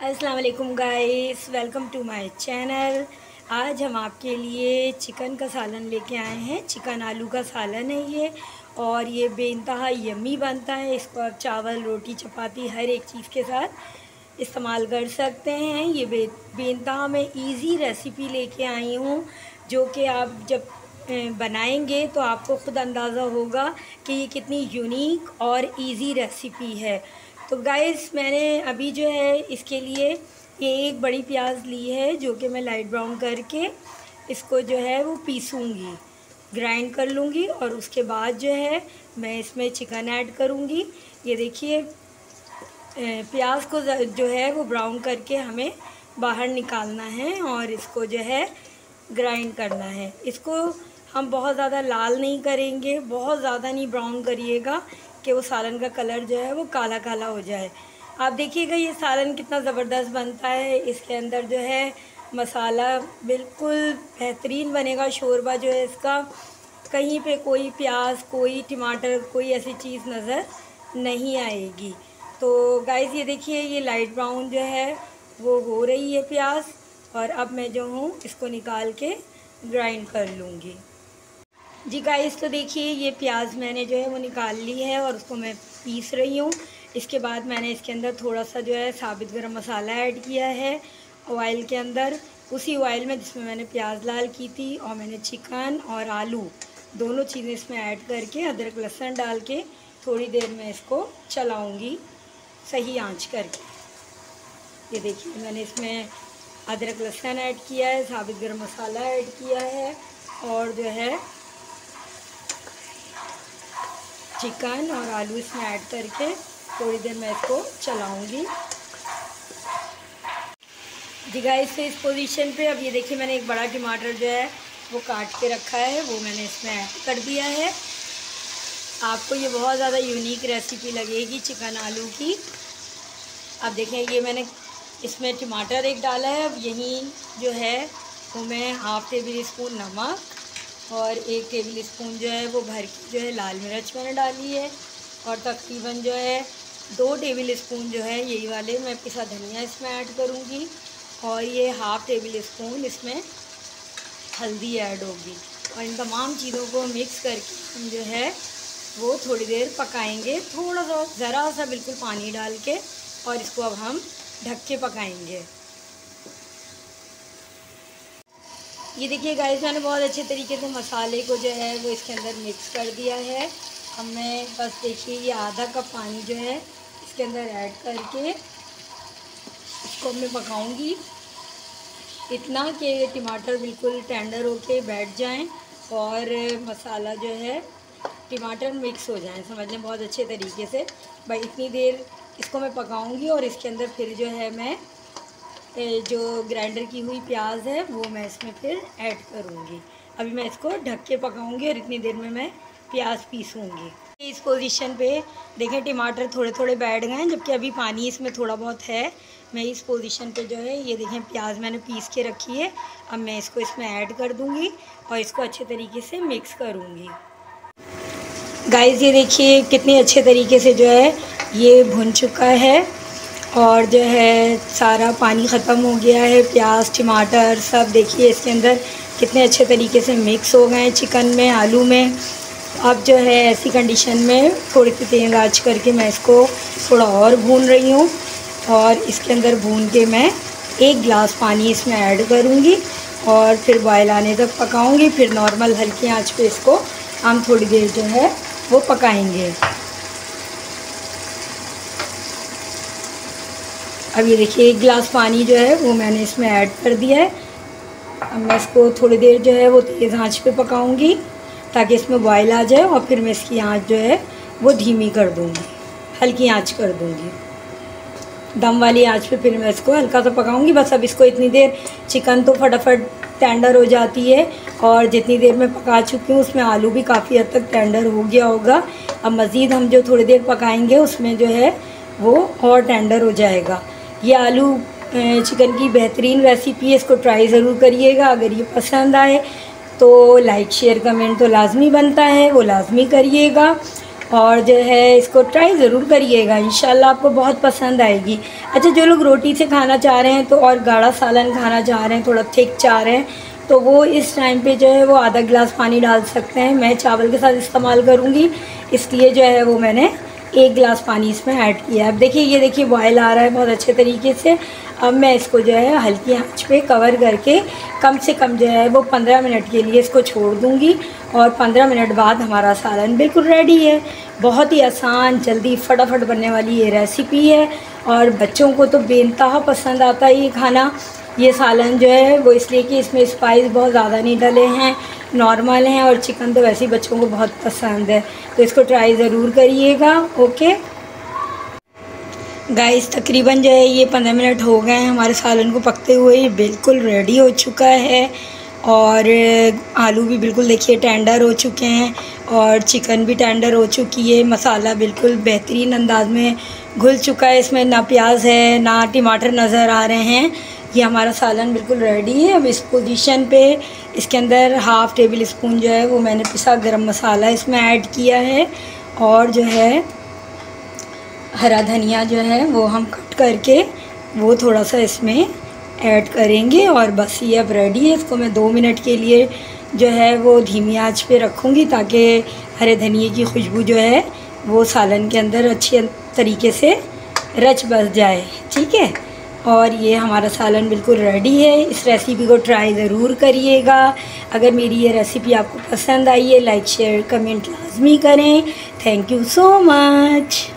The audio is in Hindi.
अस्सलाम वालेकुम guys, welcome to my channel. आज हम आपके लिए चिकन का सालन लेके आए हैं। चिकन आलू का सालन है ये, और ये बेइंतहा यम्मी बनता है। इसको आप चावल, रोटी, चपाती हर एक चीज़ के साथ इस्तेमाल कर सकते हैं। ये बेइंतहा में इजी रेसिपी लेके आई हूँ, जो कि आप जब बनाएंगे तो आपको ख़ुद अंदाज़ा होगा कि ये कितनी यूनिक और इजी रेसिपी है। तो गाइस, मैंने अभी जो है इसके लिए ये एक बड़ी प्याज ली है, जो कि मैं लाइट ब्राउन करके इसको जो है वो पीसूँगी, ग्राइंड कर लूँगी। और उसके बाद जो है मैं इसमें चिकन ऐड करूँगी। ये देखिए, प्याज को जो है वो ब्राउन करके हमें बाहर निकालना है और इसको जो है ग्राइंड करना है। इसको हम बहुत ज़्यादा लाल नहीं करेंगे, बहुत ज़्यादा नहीं ब्राउन करिएगा कि वो सालन का कलर जो है वो काला काला हो जाए। आप देखिएगा ये सालन कितना ज़बरदस्त बनता है। इसके अंदर जो है मसाला बिल्कुल बेहतरीन बनेगा। शोरबा जो है इसका, कहीं पे कोई प्याज, कोई टमाटर, कोई ऐसी चीज़ नज़र नहीं आएगी। तो गाइस, ये देखिए, ये लाइट ब्राउन जो है वो हो रही है प्याज, और अब मैं जो हूँ इसको निकाल के ग्राइंड कर लूँगी। जी गाइस, तो देखिए ये प्याज मैंने जो है वो निकाल ली है और उसको मैं पीस रही हूँ। इसके बाद मैंने इसके अंदर थोड़ा सा जो है साबित गरम मसाला ऐड किया है ऑयल के अंदर, उसी ऑयल में जिसमें मैंने प्याज लाल की थी। और मैंने चिकन और आलू दोनों चीज़ें इसमें ऐड करके अदरक लहसुन डाल के थोड़ी देर में इसको चलाऊँगी सही आंच करके। ये देखिए, मैंने इसमें अदरक लहसुन ऐड किया है, साबित गरम मसाला ऐड किया है, और जो है चिकन और आलू इसमें ऐड करके थोड़ी देर मैं इसको चलाऊंगी। जी गाइस, इस पोजीशन पे अब ये देखिए, मैंने एक बड़ा टमाटर जो है वो काट के रखा है, वो मैंने इसमें ऐड कर दिया है। आपको ये बहुत ज़्यादा यूनिक रेसिपी लगेगी चिकन आलू की। अब देखें, ये मैंने इसमें टमाटर एक डाला है। अब यहीं जो है वो मैं हाफ़ टेबल स्पून नमक और 1 टेबल स्पून जो है वो भर की जो है लाल मिर्च मैंने डाली है, और तकरीबन जो है 2 टेबल स्पून जो है यही वाले मैं पिसा धनिया इसमें ऐड करूँगी, और ये हाफ़ टेबल स्पून इसमें हल्दी ऐड होगी। और इन तमाम चीज़ों को मिक्स करके हम जो है वो थोड़ी देर पकाएंगे, थोड़ा सा ज़रा सा बिल्कुल पानी डाल के, और इसको अब हम ढक के पकाएंगे। ये देखिए गाइस, मैंने बहुत अच्छे तरीके से मसाले को जो है वो इसके अंदर मिक्स कर दिया है। अब मैं बस देखिए ये आधा कप पानी जो है इसके अंदर ऐड करके इसको मैं पकाऊंगी, इतना कि टमाटर बिल्कुल टेंडर होके बैठ जाएं और मसाला जो है टमाटर मिक्स हो जाएं, समझ लें बहुत अच्छे तरीके से। भाई इतनी देर इसको मैं पकाऊंगी, और इसके अंदर फिर जो है मैं जो ग्राइंडर की हुई प्याज है वो मैं इसमें फिर ऐड करूँगी। अभी मैं इसको ढक के पकाऊँगी और इतनी देर में मैं प्याज पीसूँगी। इस पोजीशन पे देखें, टमाटर थोड़े थोड़े बैठ गए हैं, जबकि अभी पानी इसमें थोड़ा बहुत है। मैं इस पोजीशन पे जो है ये देखें प्याज मैंने पीस के रखी है। अब मैं इसको इसमें ऐड कर दूँगी और इसको अच्छे तरीके से मिक्स करूँगी। गाइस, ये देखिए कितने अच्छे तरीके से जो है ये भुन चुका है, और जो है सारा पानी ख़त्म हो गया है। प्याज, टमाटर सब देखिए इसके अंदर कितने अच्छे तरीके से मिक्स हो गए हैं चिकन में, आलू में। अब जो है ऐसी कंडीशन में थोड़ी सी तेज़ आंच करके मैं इसको थोड़ा और भून रही हूँ, और इसके अंदर भून के मैं 1 गिलास पानी इसमें ऐड करूँगी और फिर बॉयल आने तक पकाऊँगी। फिर नॉर्मल हल्की आँच पे इसको हम थोड़ी देर जो है वो पकाएँगे। अब ये देखिए 1 गिलास पानी जो है वो मैंने इसमें ऐड कर दिया है। अब मैं इसको थोड़ी देर जो है वो तेज़ आंच पे पकाऊंगी ताकि इसमें बॉयल आ जाए, और फिर मैं इसकी आंच जो है वो धीमी कर दूंगी, हल्की आंच कर दूंगी। दम वाली आंच पे फिर मैं इसको हल्का सा पकाऊंगी। बस अब इसको इतनी देर, चिकन तो फटाफट टेंडर हो जाती है, और जितनी देर मैं पका चुकी हूँ उसमें आलू भी काफ़ी हद तक टेंडर हो गया होगा। अब मज़ीद हम जो थोड़ी देर पकाएँगे उसमें जो है वो और टेंडर हो जाएगा। ये आलू चिकन की बेहतरीन रेसिपी है, इसको ट्राई ज़रूर करिएगा। अगर ये पसंद आए तो लाइक, शेयर, कमेंट तो लाजमी बनता है, वो लाजमी करिएगा। और जो है इसको ट्राई ज़रूर करिएगा, इंशाल्लाह आपको बहुत पसंद आएगी। अच्छा, जो लोग रोटी से खाना चाह रहे हैं तो और गाढ़ा सालन खाना चाह रहे हैं, थोड़ा थिक चाह रहे हैं, तो वो इस टाइम पे जो है वो आधा गिलास पानी डाल सकते हैं। मैं चावल के साथ इस्तेमाल करूँगी, इसलिए जो है वो मैंने 1 गिलास पानी इसमें ऐड किया है। अब देखिए, ये देखिए बॉयल आ रहा है बहुत अच्छे तरीके से। अब मैं इसको जो है हल्की आंच पे कवर करके कम से कम जो है वो 15 मिनट के लिए इसको छोड़ दूँगी, और 15 मिनट बाद हमारा सालन बिल्कुल रेडी है। बहुत ही आसान, जल्दी, फटाफट बनने वाली ये रेसिपी है, और बच्चों को तो बेनतहा पसंद आता है ये खाना। ये सालन जो है वो इसलिए कि इसमें स्पाइस बहुत ज़्यादा नहीं डले हैं, नॉर्मल हैं, और चिकन तो वैसे ही बच्चों को बहुत पसंद है, तो इसको ट्राई ज़रूर करिएगा। ओके गाइस, तकरीबन जो है ये 15 मिनट हो गए हैं हमारे सालन को पकते हुए। ये बिल्कुल रेडी हो चुका है, और आलू भी बिल्कुल देखिए टेंडर हो चुके हैं, और चिकन भी टेंडर हो चुकी है। मसाला बिल्कुल बेहतरीन अंदाज में घुल चुका है, इसमें ना प्याज है ना टमाटर नज़र आ रहे हैं। ये हमारा सालन बिल्कुल रेडी है। अब इस पोजीशन पे इसके अंदर हाफ़ टेबल स्पून जो है वो मैंने पिसा गरम मसाला इसमें ऐड किया है, और जो है हरा धनिया जो है वो हम कट करके वो थोड़ा सा इसमें ऐड करेंगे, और बस ये अब रेडी है। इसको मैं 2 मिनट के लिए जो है वो धीमी आंच पे रखूँगी, ताकि हरे धनिए की खुशबू जो है वो सालन के अंदर अच्छी तरीके से रच बस जाए। ठीक है, और ये हमारा सालन बिल्कुल रेडी है। इस रेसिपी को ट्राई ज़रूर करिएगा। अगर मेरी ये रेसिपी आपको पसंद आई है, लाइक शेयर कमेंट लाजमी करें। Thank you so much.